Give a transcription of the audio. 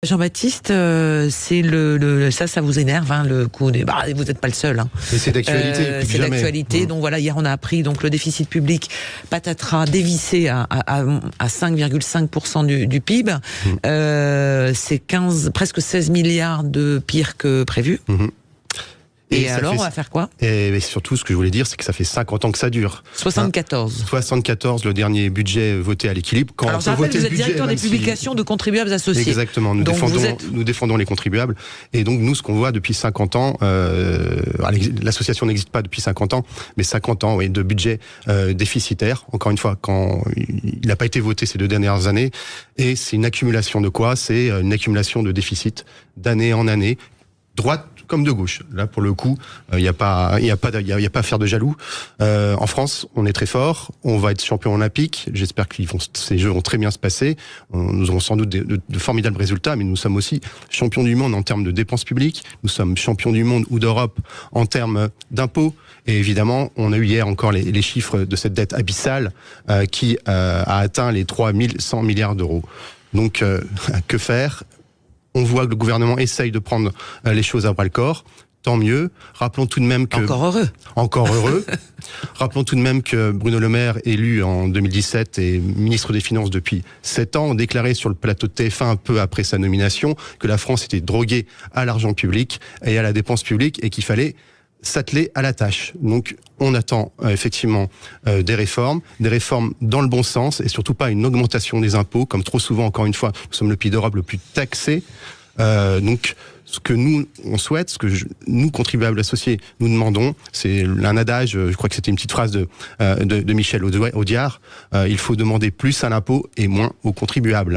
Jean-Baptiste, c'est ça vous énerve, hein, le coup des. Bah, vous n'êtes pas le seul. Hein. Mais c'est d'actualité. C'est d'actualité. Donc voilà, hier on a appris donc le déficit public patatras dévissé à 5,5% du PIB. C'est presque 16 milliards de pire que prévu. Et alors, on va faire quoi ? Et surtout, ce que je voulais dire, c'est que ça fait 50 ans que ça dure. 74. 74, le dernier budget voté à l'équilibre. Alors, je rappelle que vous êtes directeur des publications de contribuables associés. Exactement, nous défendons les contribuables. Et donc, nous, ce qu'on voit depuis 50 ans, l'association n'existe pas depuis 50 ans, mais 50 ans de budget déficitaire. Encore une fois, quand il n'a pas été voté ces 2 dernières années. Et c'est une accumulation de quoi ? C'est une accumulation de déficit d'année en année, droite comme de gauche. Là, pour le coup, il y a pas à faire de jaloux. En France, on est très fort. On va être champion olympique. J'espère que ces Jeux vont très bien se passer. Nous aurons sans doute de formidables résultats, mais nous sommes aussi champions du monde en termes de dépenses publiques. Nous sommes champions du monde ou d'Europe en termes d'impôts. Et évidemment, on a eu hier encore les chiffres de cette dette abyssale qui a atteint les 3100 milliards d'euros. Donc, que faire ? On voit que le gouvernement essaye de prendre les choses à bras-le-corps. Tant mieux. Rappelons tout de même que... Encore heureux. Rappelons tout de même que Bruno Le Maire, élu en 2017 et ministre des Finances depuis 7 ans, a déclaré sur le plateau de TF1 un peu après sa nomination que la France était droguée à l'argent public et à la dépense publique et qu'il fallait s'atteler à la tâche. Donc, on attend effectivement des réformes dans le bon sens et surtout pas une augmentation des impôts, comme trop souvent, encore une fois, nous sommes le pays d'Europe le plus taxé. Donc, ce que nous, on souhaite, nous, contribuables associés, nous demandons, c'est un adage, je crois que c'était une petite phrase de Michel Audiard, il faut demander plus à l'impôt et moins aux contribuables.